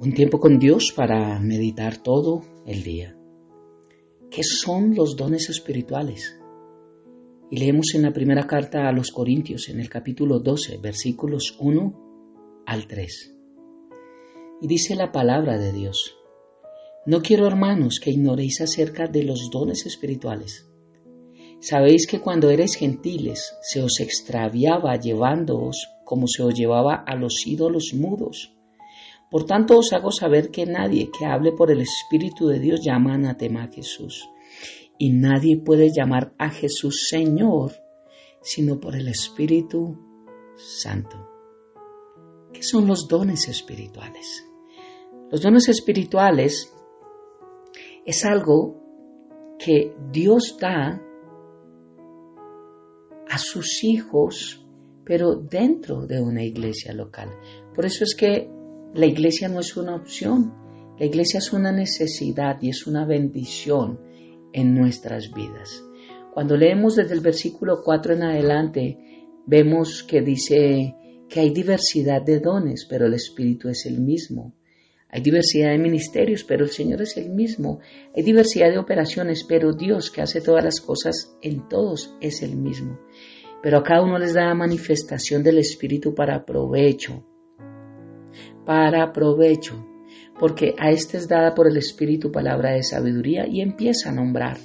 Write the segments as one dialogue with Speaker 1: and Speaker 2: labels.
Speaker 1: Un tiempo con Dios para meditar todo el día. ¿Qué son los dones espirituales? Y leemos en la primera carta a los Corintios, en el capítulo 12, versículos 1 al 3. Y dice la palabra de Dios: No quiero, hermanos, que ignoréis acerca de los dones espirituales. Sabéis que cuando erais gentiles se os extraviaba llevándoos como se os llevaba a los ídolos mudos. Por tanto os hago saber que nadie que hable por el Espíritu de Dios llama anatema a Jesús. Y nadie puede llamar a Jesús Señor sino por el Espíritu Santo. ¿Qué son los dones espirituales? Los dones espirituales es algo que Dios da a sus hijos, pero dentro de una iglesia local. Por eso es que la iglesia no es una opción, la iglesia es una necesidad y es una bendición en nuestras vidas. Cuando leemos desde el versículo 4 en adelante, vemos que dice que hay diversidad de dones, pero el Espíritu es el mismo. Hay diversidad de ministerios, pero el Señor es el mismo. Hay diversidad de operaciones, pero Dios, que hace todas las cosas en todos, es el mismo. Pero a cada uno les da la manifestación del Espíritu para provecho, porque a este es dada por el Espíritu palabra de sabiduría, y empieza a nombrar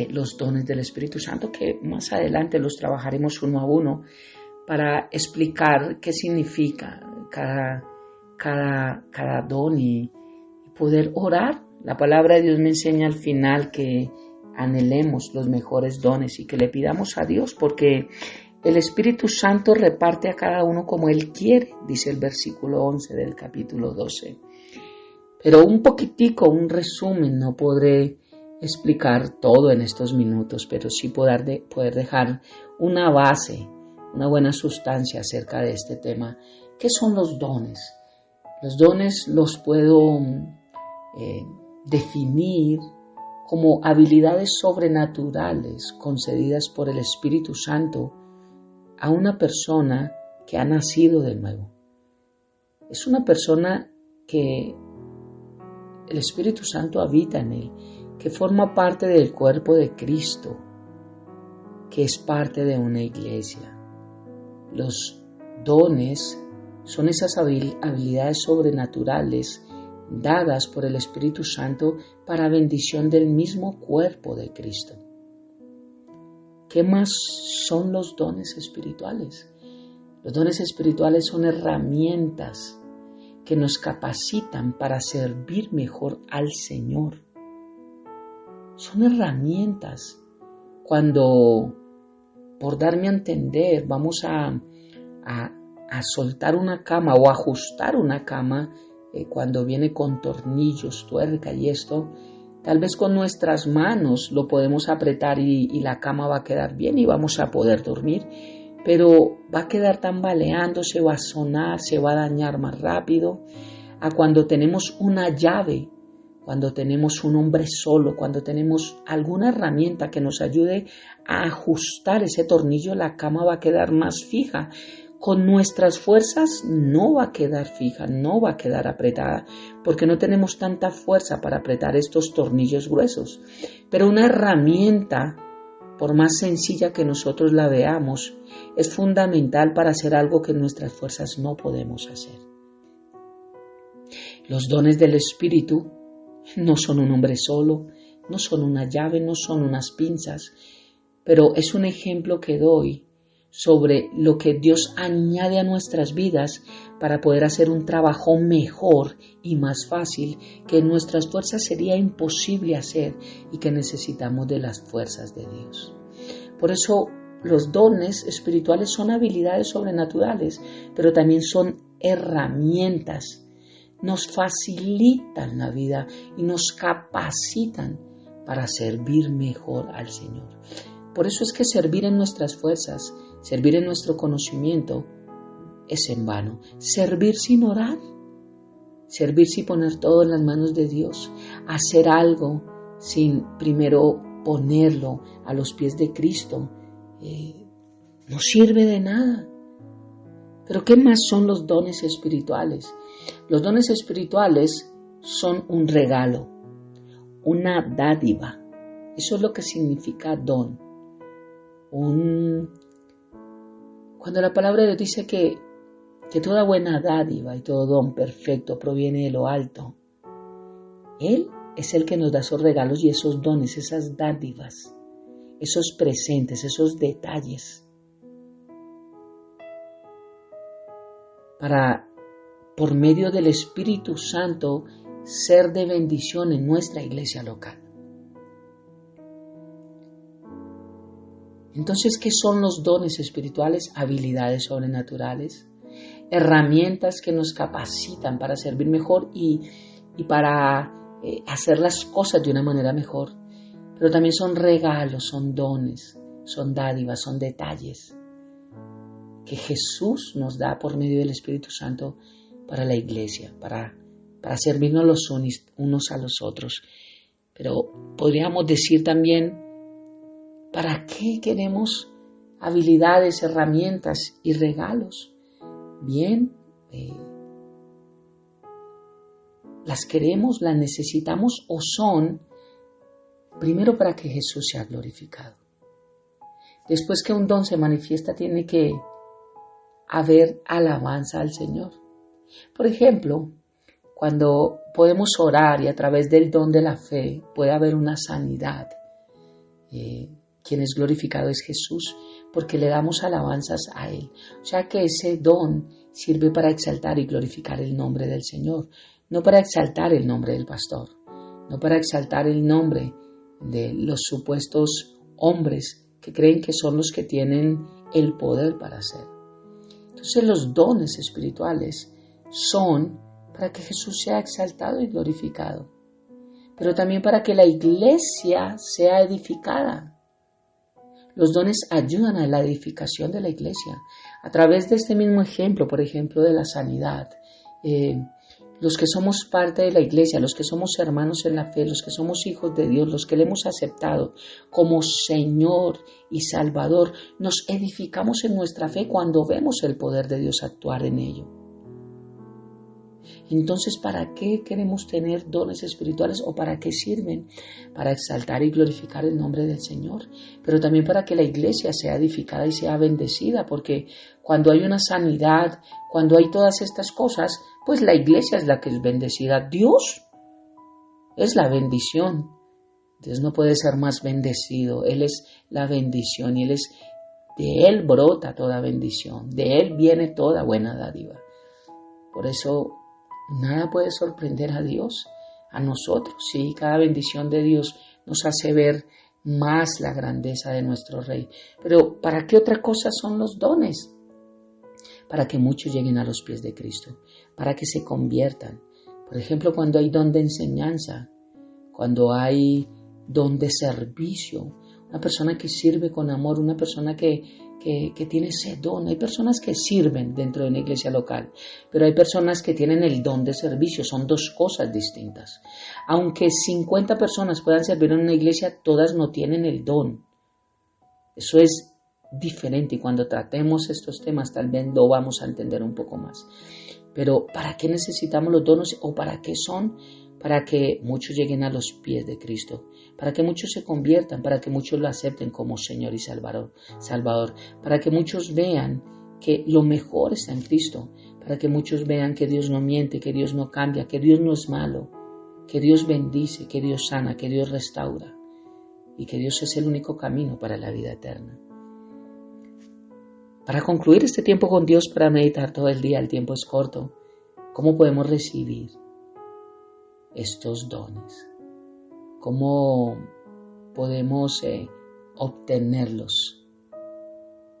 Speaker 1: los dones del Espíritu Santo, que más adelante los trabajaremos uno a uno para explicar qué significa cada don y poder orar. La palabra de Dios me enseña al final que anhelemos los mejores dones y que le pidamos a Dios, porque el Espíritu Santo reparte a cada uno como Él quiere, dice el versículo 11 del capítulo 12. Pero un poquitico, un resumen, no podré explicar todo en estos minutos, pero sí poder dejar una base, una buena sustancia acerca de este tema. ¿Qué son los dones? Los dones los puedo definir como habilidades sobrenaturales concedidas por el Espíritu Santo a una persona que ha nacido de nuevo. Es una persona que el Espíritu Santo habita en él, que forma parte del cuerpo de Cristo, que es parte de una iglesia. Los dones son esas habilidades sobrenaturales dadas por el Espíritu Santo para bendición del mismo cuerpo de Cristo. ¿Qué más son los dones espirituales? Los dones espirituales son herramientas que nos capacitan para servir mejor al Señor. Son herramientas cuando, por darme a entender, vamos a soltar una cama o ajustar una cama cuando viene con tornillos, tuerca y esto. Tal vez con nuestras manos lo podemos apretar y la cama va a quedar bien y vamos a poder dormir, pero va a quedar tambaleando, se va a sonar, se va a dañar más rápido a cuando tenemos una llave, cuando tenemos un hombre solo, cuando tenemos alguna herramienta que nos ayude a ajustar ese tornillo, la cama va a quedar más fija. Con nuestras fuerzas no va a quedar fija, no va a quedar apretada, porque no tenemos tanta fuerza para apretar estos tornillos gruesos. Pero una herramienta, por más sencilla que nosotros la veamos, es fundamental para hacer algo que nuestras fuerzas no podemos hacer. Los dones del Espíritu no son un hombre solo, no son una llave, no son unas pinzas, pero es un ejemplo que doy sobre lo que Dios añade a nuestras vidas para poder hacer un trabajo mejor y más fácil que en nuestras fuerzas sería imposible hacer y que necesitamos de las fuerzas de Dios. Por eso los dones espirituales son habilidades sobrenaturales, pero también son herramientas. Nos facilitan la vida y nos capacitan para servir mejor al Señor. Por eso es que servir en nuestras fuerzas, servir en nuestro conocimiento es en vano. Servir sin orar, servir sin poner todo en las manos de Dios, hacer algo sin primero ponerlo a los pies de Cristo, no sirve de nada. Pero ¿qué más son los dones espirituales? Los dones espirituales son un regalo, una dádiva. Eso es lo que significa don. Cuando la palabra de Dios dice que toda buena dádiva y todo don perfecto proviene de lo alto, Él es el que nos da esos regalos y esos dones, esas dádivas, esos presentes, esos detalles, para, por medio del Espíritu Santo, ser de bendición en nuestra iglesia local. Entonces, ¿qué son los dones espirituales? Habilidades sobrenaturales, herramientas que nos capacitan para servir mejor y para hacer las cosas de una manera mejor. Pero también son regalos, son dones, son dádivas, son detalles que Jesús nos da por medio del Espíritu Santo para la iglesia, para servirnos los unos a los otros. Pero podríamos decir también, ¿para qué queremos habilidades, herramientas y regalos? Bien, las queremos, las necesitamos o son, primero, para que Jesús sea glorificado. Después que un don se manifiesta, tiene que haber alabanza al Señor. Por ejemplo, cuando podemos orar y a través del don de la fe puede haber una sanidad, quien es glorificado es Jesús, porque le damos alabanzas a Él. O sea que ese don sirve para exaltar y glorificar el nombre del Señor, no para exaltar el nombre del pastor, no para exaltar el nombre de los supuestos hombres que creen que son los que tienen el poder para hacer. Entonces los dones espirituales son para que Jesús sea exaltado y glorificado, pero también para que la iglesia sea edificada. Los dones ayudan a la edificación de la iglesia. A través de este mismo ejemplo, por ejemplo, de la sanidad, los que somos parte de la iglesia, los que somos hermanos en la fe, los que somos hijos de Dios, los que le hemos aceptado como Señor y Salvador, nos edificamos en nuestra fe cuando vemos el poder de Dios actuar en ello. Entonces, ¿para qué queremos tener dones espirituales o para qué sirven? Para exaltar y glorificar el nombre del Señor, pero también para que la iglesia sea edificada y sea bendecida, porque cuando hay una sanidad, cuando hay todas estas cosas, pues la iglesia es la que es bendecida. Dios es la bendición. Dios no puede ser más bendecido. Él es la bendición y de Él brota toda bendición. De Él viene toda buena dádiva. Por eso nada puede sorprender a Dios, a nosotros. Sí, cada bendición de Dios nos hace ver más la grandeza de nuestro Rey. Pero ¿para qué otra cosa son los dones? Para que muchos lleguen a los pies de Cristo, para que se conviertan. Por ejemplo, cuando hay don de enseñanza, cuando hay don de servicio, una persona que sirve con amor, una persona que tiene ese don. Hay personas que sirven dentro de una iglesia local, pero hay personas que tienen el don de servicio. Son dos cosas distintas. Aunque 50 personas puedan servir en una iglesia, todas no tienen el don. Eso es diferente y cuando tratemos estos temas tal vez lo vamos a entender un poco más. Pero ¿para qué necesitamos los dones o para qué son? Para que muchos lleguen a los pies de Cristo, para que muchos se conviertan, para que muchos lo acepten como Señor y Salvador, para que muchos vean que lo mejor está en Cristo, para que muchos vean que Dios no miente, que Dios no cambia, que Dios no es malo, que Dios bendice, que Dios sana, que Dios restaura y que Dios es el único camino para la vida eterna. Para concluir este tiempo con Dios, para meditar todo el día, el tiempo es corto, ¿cómo podemos recibir estos dones? ¿Cómo podemos obtenerlos?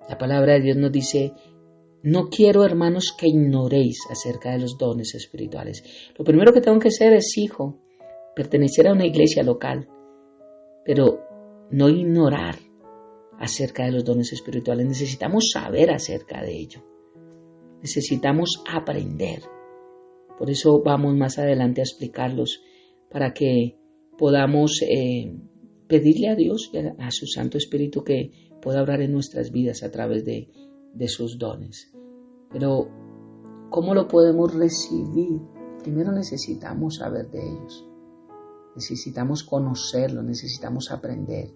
Speaker 1: La palabra de Dios nos dice: no quiero, hermanos, que ignoréis acerca de los dones espirituales. Lo primero que tengo que ser es hijo, pertenecer a una iglesia local, pero no ignorar acerca de los dones espirituales. Necesitamos saber acerca de ello. Necesitamos aprender. Por eso vamos más adelante a explicarlos, para que podamos pedirle a Dios y a su Santo Espíritu que pueda obrar en nuestras vidas a través de sus dones. Pero, ¿cómo lo podemos recibir? Primero necesitamos saber de ellos. Necesitamos conocerlos, necesitamos aprender.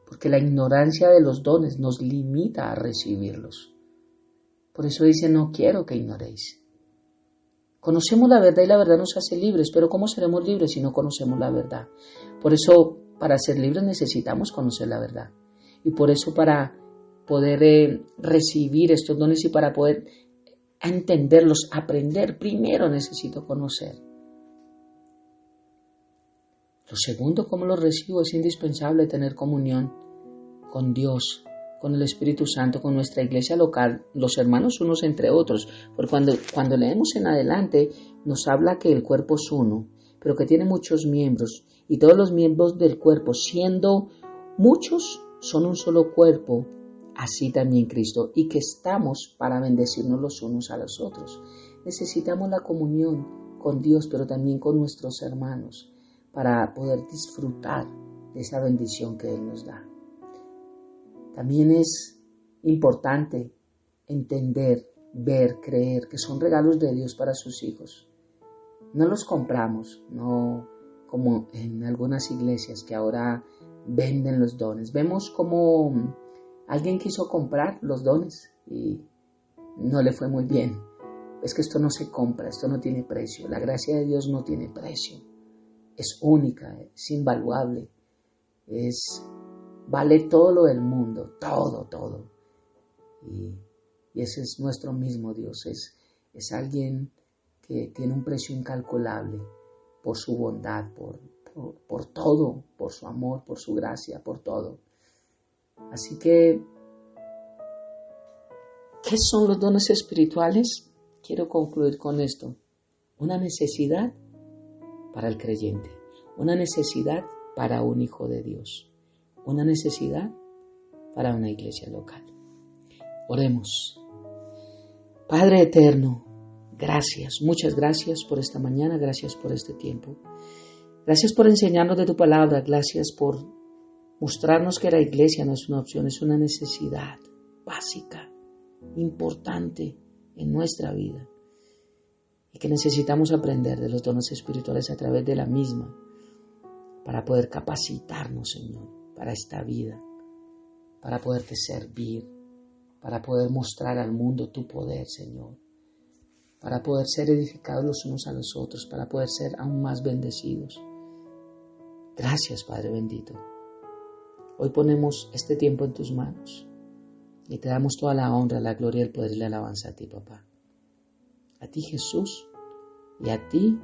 Speaker 1: Porque la ignorancia de los dones nos limita a recibirlos. Por eso dice, no quiero que ignoréis. Conocemos la verdad y la verdad nos hace libres, pero ¿cómo seremos libres si no conocemos la verdad? Por eso, para ser libres necesitamos conocer la verdad. Y por eso, para poder recibir estos dones y para poder entenderlos, aprender, primero necesito conocer. Lo segundo, ¿cómo los recibo? Es indispensable tener comunión con Dios, con el Espíritu Santo, con nuestra iglesia local, los hermanos unos entre otros. Porque cuando leemos en adelante, nos habla que el cuerpo es uno, pero que tiene muchos miembros. Y todos los miembros del cuerpo, siendo muchos, son un solo cuerpo, así también Cristo. Y que estamos para bendecirnos los unos a los otros. Necesitamos la comunión con Dios, pero también con nuestros hermanos, para poder disfrutar de esa bendición que Él nos da. También es importante entender, ver, creer que son regalos de Dios para sus hijos. No los compramos, no como en algunas iglesias que ahora venden los dones. Vemos como alguien quiso comprar los dones y no le fue muy bien. Es que esto no se compra, esto no tiene precio. La gracia de Dios no tiene precio. Es única, es invaluable, vale todo lo del mundo, todo. Y ese es nuestro mismo Dios, es alguien que tiene un precio incalculable por su bondad, por todo, por su amor, por su gracia, por todo. Así que, ¿qué son los dones espirituales? Quiero concluir con esto. Una necesidad para el creyente, una necesidad para un hijo de Dios, una necesidad para una iglesia local. Oremos. Padre eterno, gracias, muchas gracias por esta mañana, gracias por este tiempo. Gracias por enseñarnos de tu palabra, gracias por mostrarnos que la iglesia no es una opción, es una necesidad básica, importante en nuestra vida. Y que necesitamos aprender de los dones espirituales a través de la misma para poder capacitarnos, Señor, para esta vida, para poderte servir, para poder mostrar al mundo tu poder, Señor, para poder ser edificados los unos a los otros, para poder ser aún más bendecidos. Gracias, Padre bendito. Hoy ponemos este tiempo en tus manos y te damos toda la honra, la gloria, el poder y la alabanza a ti, papá. A ti, Jesús, y a ti,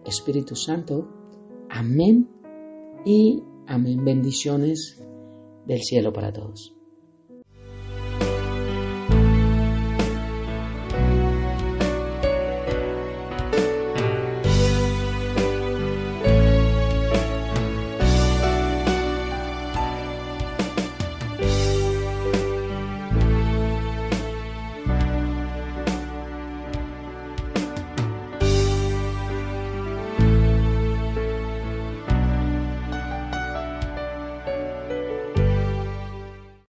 Speaker 1: Espíritu Santo. Amén y amén. Bendiciones del cielo para todos.